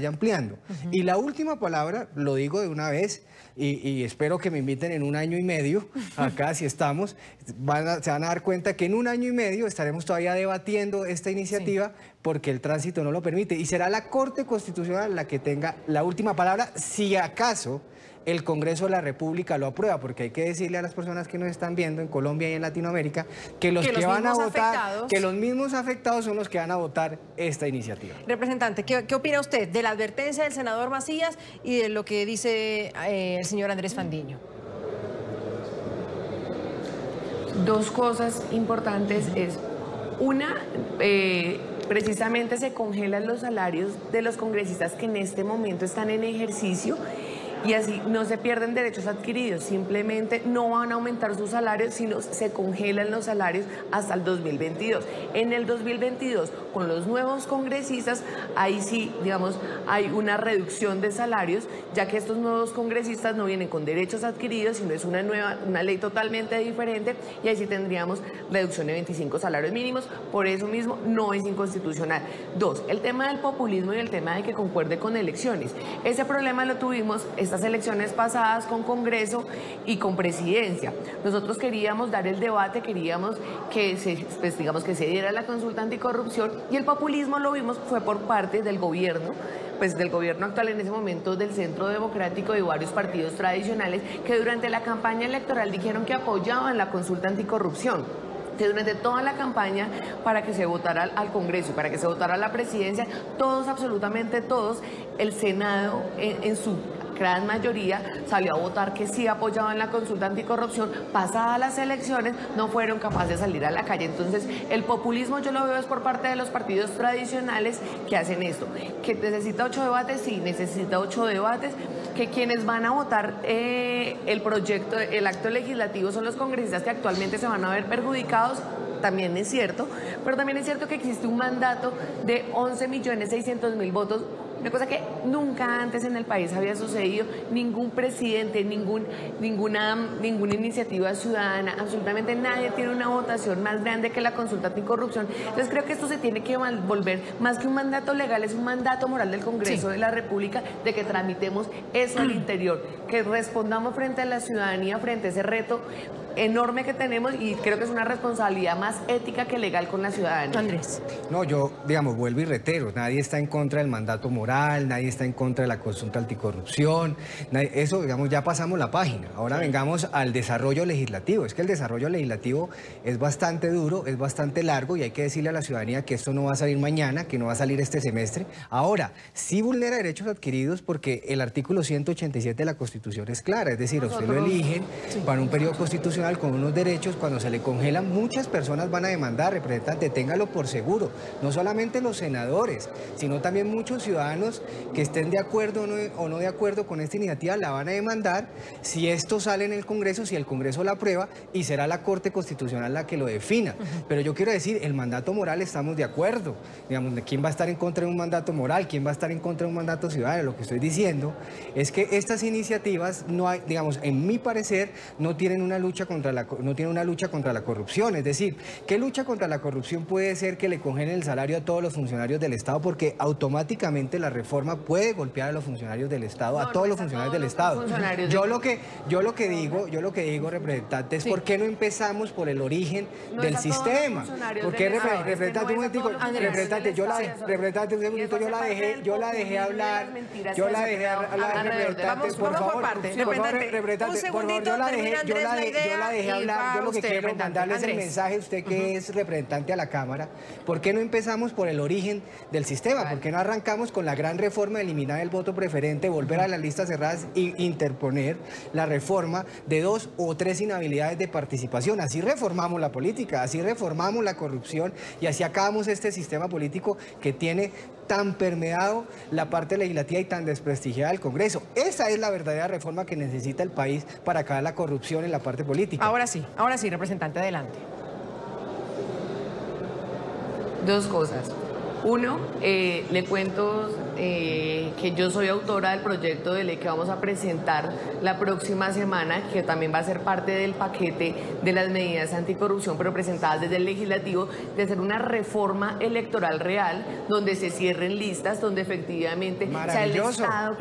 ampliando. Y la última palabra, lo digo de una vez, y espero que me inviten en 1 año y medio, acá si estamos, se van a dar cuenta que en 1 año y medio estaremos todavía debatiendo esta iniciativa, porque el tránsito no lo permite, y será la Corte Constitucional la que tenga la última palabra, si acaso el Congreso de la República lo aprueba, porque hay que decirle a las personas que nos están viendo en Colombia y en Latinoamérica que los que van a votar, que los mismos afectados son los que van a votar esta iniciativa. Representante, ¿qué opina usted de la advertencia del senador Macías y de lo que dice el señor Andrés Fandiño? 2 cosas importantes es, una, precisamente se congelan los salarios de los congresistas que en este momento están en ejercicio, y así no se pierden derechos adquiridos, simplemente no van a aumentar sus salarios, sino se congelan los salarios hasta el 2022. En el 2022, con los nuevos congresistas, ahí sí, digamos, hay una reducción de salarios, ya que estos nuevos congresistas no vienen con derechos adquiridos, sino es una ley totalmente diferente, y ahí sí tendríamos reducción de 25 salarios mínimos, por eso mismo no es inconstitucional. 2, el tema del populismo y el tema de que concuerde con elecciones. Ese problema lo tuvimos estas elecciones pasadas con Congreso y con Presidencia. Nosotros queríamos dar el debate, queríamos que se diera la consulta anticorrupción, y el populismo lo vimos fue por parte del gobierno, pues del gobierno actual en ese momento, del Centro Democrático y varios partidos tradicionales que durante la campaña electoral dijeron que apoyaban la consulta anticorrupción. Que durante toda la campaña para que se votara al Congreso, para que se votara a la Presidencia, todos, absolutamente todos, el Senado en su gran mayoría salió a votar que sí apoyaban la consulta anticorrupción. Pasadas las elecciones no fueron capaces de salir a la calle. Entonces el populismo yo lo veo es por parte de los partidos tradicionales que hacen esto. Que necesita 8 debates, sí, necesita 8 debates. Que quienes van a votar el acto legislativo son los congresistas que actualmente se van a ver perjudicados, también es cierto, pero también es cierto que existe un mandato de 11.600.000 votos, una cosa que nunca antes en el país había sucedido. Ningún presidente, ninguna iniciativa ciudadana, absolutamente nadie tiene una votación más grande que la consulta anticorrupción. Entonces creo que esto se tiene que volver, más que un mandato legal, es un mandato moral del Congreso de la República, de que tramitemos eso al interior, que respondamos frente a la ciudadanía, frente a ese reto enorme que tenemos y creo que es una responsabilidad más ética que legal con la ciudadanía. Andrés. No, yo, digamos, vuelvo y reitero, nadie está en contra del mandato moral, nadie está en contra de la consulta anticorrupción, eso, digamos, ya pasamos la página. Ahora vengamos al desarrollo legislativo. Es que el desarrollo legislativo es bastante duro, es bastante largo y hay que decirle a la ciudadanía que esto no va a salir mañana, que no va a salir este semestre. Ahora, sí vulnera derechos adquiridos porque el artículo 187 de la Constitución es clara, es decir, a usted lo eligen para un periodo constitucional con unos derechos, cuando se le congelan, muchas personas van a demandar, representante, téngalo por seguro, no solamente los senadores, sino también muchos ciudadanos que estén de acuerdo o no de acuerdo con esta iniciativa la van a demandar si esto sale en el Congreso, si el Congreso la aprueba y será la Corte Constitucional la que lo defina. Pero yo quiero decir, el mandato moral estamos de acuerdo, digamos, ¿quién va a estar en contra de un mandato moral? ¿Quién va a estar en contra de un mandato ciudadano? Lo que estoy diciendo es que estas iniciativas no hay, digamos, en mi parecer, no tienen una lucha contra la corrupción. Es decir, ¿qué lucha contra la corrupción puede ser que le congelen el salario a todos los funcionarios del Estado? Porque automáticamente la reforma puede golpear a los funcionarios del Estado, a todos los funcionarios del Estado. Yo lo que digo, representante, es ¿por qué no empezamos por el origen del sistema? ¿Por qué, representante, un momentico, representante, un segundito, yo la dejé hablar, representante, por favor, representante, por favor, yo la dejé hablar, yo lo que quiero mandarles el mensaje a usted que es representante a la Cámara, ¿por qué no empezamos por el origen del sistema? ¿Por qué no arrancamos con la gran reforma de eliminar el voto preferente, volver a las listas cerradas e interponer la reforma de 2 o 3 inhabilidades de participación? Así reformamos la política, así reformamos la corrupción y así acabamos este sistema político que tiene tan permeado la parte legislativa y tan desprestigiada el Congreso. Esa es la verdadera reforma que necesita el país para acabar la corrupción en la parte política. Ahora sí, representante, adelante. Dos cosas. Uno, le cuento que yo soy autora del proyecto de ley que vamos a presentar la próxima semana, que también va a ser parte del paquete de las medidas anticorrupción, pero presentadas desde el legislativo, de hacer una reforma electoral real, donde se cierren listas, donde efectivamente sea el Estado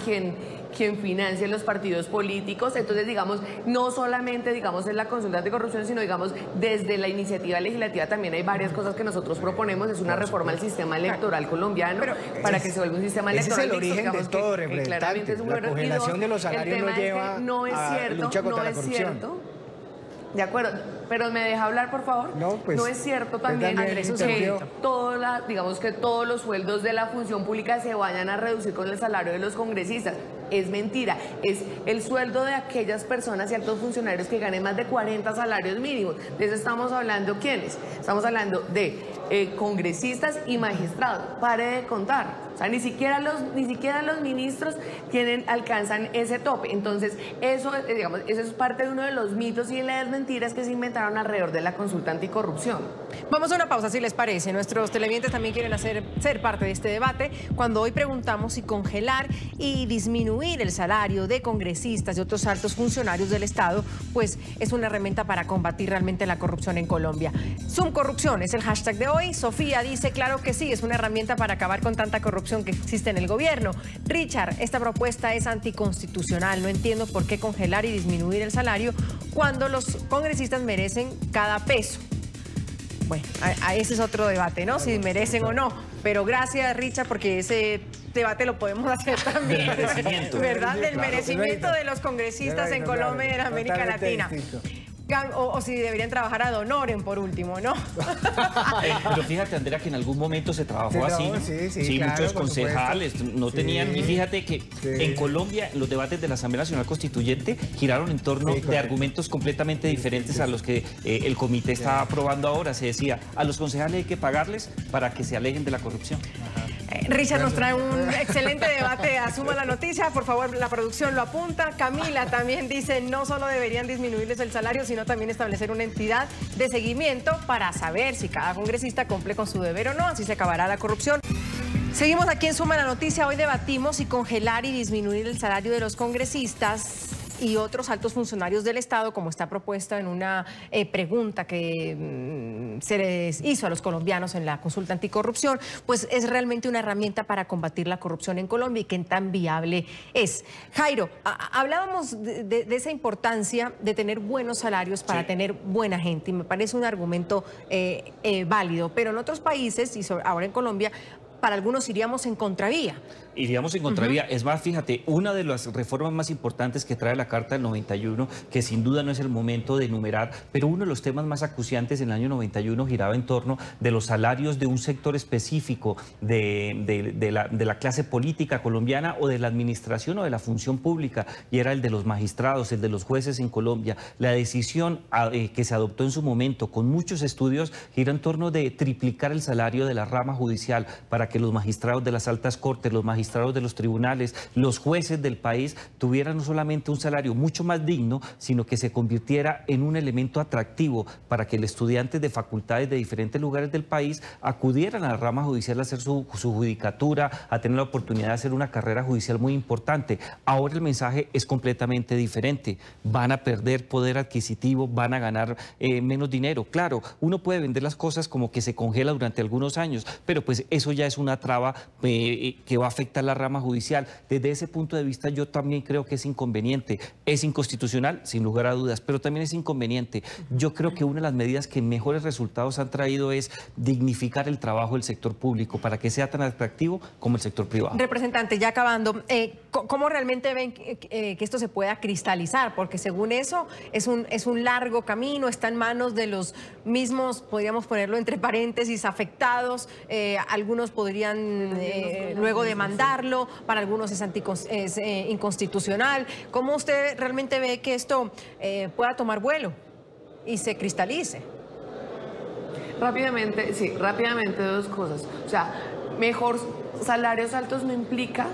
quien financie los partidos políticos. Entonces, digamos, no solamente, digamos, en la consulta anticorrupción, sino, digamos, desde la iniciativa legislativa también hay varias cosas que nosotros proponemos. Es una reforma al sistema electoral colombiano para que se vuelva un sistema electoral. Ese es el origen de todo, representante. La congelación de los salarios no lleva a lucha contra la corrupción. De acuerdo, pero me deja hablar, por favor. No es cierto también que digamos que todos los sueldos de la función pública se vayan a reducir con el salario de los congresistas. Es mentira, es el sueldo de aquellas personas y altos funcionarios que ganen más de 40 salarios mínimos. De eso estamos hablando, ¿quiénes? Estamos hablando de congresistas y magistrados. Pare de contar. O sea, ni siquiera los ministros alcanzan ese tope. Entonces, eso es parte de uno de los mitos y las mentiras que se inventaron alrededor de la consulta anticorrupción. Vamos a una pausa, si les parece. Nuestros televidentes también quieren ser parte de este debate, cuando hoy preguntamos si congelar y disminuir el salario de congresistas y otros altos funcionarios del Estado, pues es una herramienta para combatir realmente la corrupción en Colombia. Subcorrupción es el hashtag de hoy. Sofía dice, claro que sí, es una herramienta para acabar con tanta corrupción que existe en el gobierno. Richard, esta propuesta es anticonstitucional. No entiendo por qué congelar y disminuir el salario cuando los congresistas merecen cada peso. Bueno, ese es otro debate, ¿no? Si merecen o no. Pero gracias, Richard, porque ese debate lo podemos hacer también. Del merecimiento. ¿Verdad? Del merecimiento de los congresistas en Colombia y en América Latina. O si deberían trabajar ad honorem, por último, ¿no? Pero fíjate, Andrea, que en algún momento se trabajó así. Sí, claro, muchos concejales no tenían. Y fíjate que en Colombia los debates de la Asamblea Nacional Constituyente giraron en torno de argumentos completamente diferentes a los que el comité está aprobando ahora. Se decía, a los concejales hay que pagarles para que se alejen de la corrupción. Richard nos trae un excelente debate. Asuma la noticia, por favor, la producción lo apunta. Camila también dice, no solo deberían disminuirles el salario, sino también establecer una entidad de seguimiento para saber si cada congresista cumple con su deber o no. Así se acabará la corrupción. Seguimos aquí en Suma la Noticia. Hoy debatimos si congelar y disminuir el salario de los congresistas y otros altos funcionarios del Estado, como está propuesta en una pregunta que se les hizo a los colombianos en la consulta anticorrupción, pues es realmente una herramienta para combatir la corrupción en Colombia y qué tan viable es. Jairo, hablábamos de esa importancia de tener buenos salarios para tener buena gente y me parece un argumento válido, pero en otros países y ahora en Colombia, para algunos iríamos en contravía. Iríamos en contravía. Es más, fíjate, una de las reformas más importantes que trae la Carta del 91, que sin duda no es el momento de enumerar, pero uno de los temas más acuciantes en el año 91 giraba en torno de los salarios de un sector específico de la clase política colombiana o de la administración o de la función pública, y era el de los magistrados, el de los jueces en Colombia. La decisión que se adoptó en su momento, con muchos estudios, gira en torno de triplicar el salario de la rama judicial para que los magistrados de las altas cortes, los magistrados de los tribunales, los jueces del país tuvieran no solamente un salario mucho más digno, sino que se convirtiera en un elemento atractivo para que los estudiantes de facultades de diferentes lugares del país acudieran a la rama judicial a hacer su judicatura, a tener la oportunidad de hacer una carrera judicial muy importante. Ahora el mensaje es completamente diferente. Van a perder poder adquisitivo, van a ganar menos dinero. Claro, uno puede vender las cosas como que se congela durante algunos años, pero pues eso ya es una traba que va a afectar la rama judicial. Desde ese punto de vista yo también creo que es inconveniente. Es inconstitucional, sin lugar a dudas, pero también es inconveniente. Yo creo que una de las medidas que mejores resultados han traído es dignificar el trabajo del sector público para que sea tan atractivo como el sector privado. Representante, ya acabando, ¿cómo realmente ven que esto se pueda cristalizar? Porque según eso es un largo camino, está en manos de los mismos, podríamos ponerlo entre paréntesis, afectados. Algunos podrían luego demandarlo, para algunos es inconstitucional. ¿Cómo usted realmente ve que esto pueda tomar vuelo y se cristalice? Rápidamente, sí, rápidamente dos cosas. O sea, mejor salarios altos no implica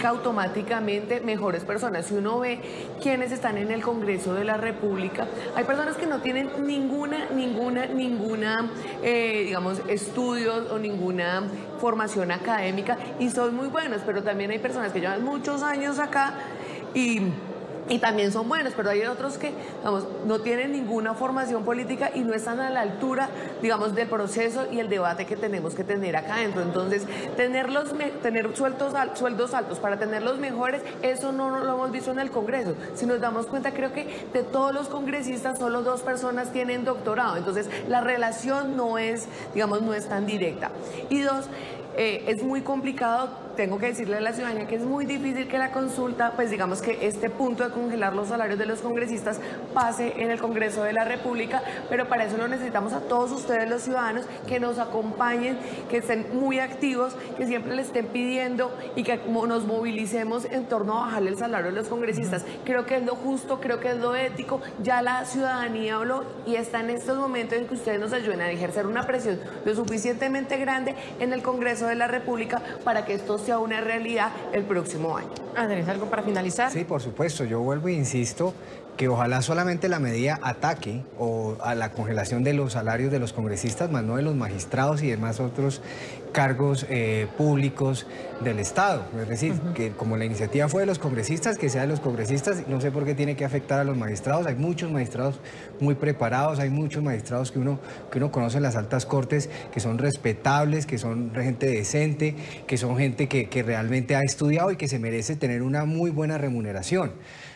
automáticamente mejores personas. Si uno ve quiénes están en el Congreso de la República, hay personas que no tienen ninguna, digamos, estudios o ninguna formación académica y son muy buenos, pero también hay personas que llevan muchos años acá y también son buenos, pero hay otros que, digamos, no tienen ninguna formación política y no están a la altura, digamos, del proceso y el debate que tenemos que tener acá adentro. Entonces, tener sueldos altos para tener los mejores, eso no lo hemos visto en el Congreso. Si nos damos cuenta, creo que de todos los congresistas, solo 2 personas tienen doctorado. Entonces, la relación no es, digamos, no es tan directa. Y 2, es muy complicado, tengo que decirle a la ciudadanía que es muy difícil que la consulta, pues digamos que este punto de congelar los salarios de los congresistas pase en el Congreso de la República, pero para eso lo necesitamos a todos ustedes los ciudadanos que nos acompañen, que estén muy activos, que siempre le estén pidiendo y que nos movilicemos en torno a bajarle el salario de los congresistas. Creo que es lo justo, creo que es lo ético, ya la ciudadanía habló y está en estos momentos en que ustedes nos ayuden a ejercer una presión lo suficientemente grande en el Congreso de la República para que esto sea una realidad el próximo año. Andrés, ¿algo para finalizar? Sí, por supuesto. Yo vuelvo e insisto que ojalá solamente la medida ataque o a la congelación de los salarios de los congresistas, más no de los magistrados y demás otros cargos públicos del Estado. Es decir, que como la iniciativa fue de los congresistas, que sea de los congresistas, no sé por qué tiene que afectar a los magistrados. Hay muchos magistrados muy preparados, hay muchos magistrados que uno conoce en las altas cortes, que son respetables, que son gente decente, que son gente que realmente ha estudiado y que se merece tener una muy buena remuneración.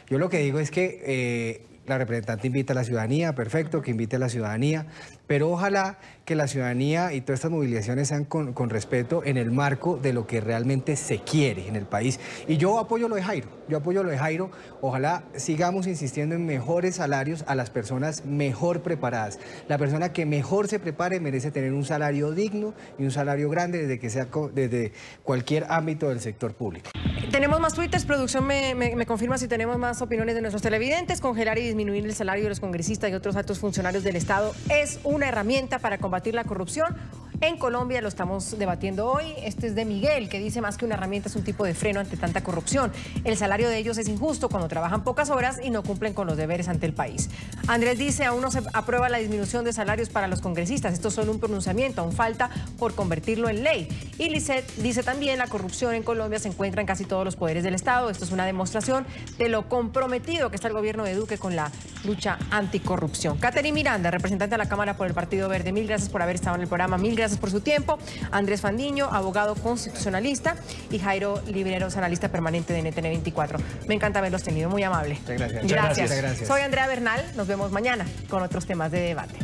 Yo lo que digo es que la representante invita a la ciudadanía, perfecto, que invite a la ciudadanía, pero ojalá que la ciudadanía y todas estas movilizaciones sean con respeto en el marco de lo que realmente se quiere en el país. Y yo apoyo lo de Jairo, ojalá sigamos insistiendo en mejores salarios a las personas mejor preparadas. La persona que mejor se prepare merece tener un salario digno y un salario grande desde cualquier ámbito del sector público. Tenemos más twitters, producción me confirma si tenemos más opiniones de nuestros televidentes. Congelar y disminuir el salario de los congresistas y otros altos funcionarios del Estado es una herramienta para combatir la corrupción. En Colombia lo estamos debatiendo hoy. Este es de Miguel, que dice: más que una herramienta es un tipo de freno ante tanta corrupción. El salario de ellos es injusto cuando trabajan pocas horas y no cumplen con los deberes ante el país. Andrés dice: aún no se aprueba la disminución de salarios para los congresistas. Esto es solo un pronunciamiento, aún falta por convertirlo en ley. Y Lisset dice también la corrupción en Colombia se encuentra en casi todos los poderes del Estado. Esto es una demostración de lo comprometido que está el gobierno de Duque con la lucha anticorrupción. Catherine Miranda, representante de la Cámara por el Partido Verde, mil gracias por haber estado en el programa, mil gracias por su tiempo. Andrés Fandiño, abogado constitucionalista, y Jairo Libreros, analista permanente de NTN 24. Me encanta haberlos tenido, muy amable. Muchas gracias. Gracias. Muchas gracias. Soy Andrea Bernal, nos vemos mañana con otros temas de debate.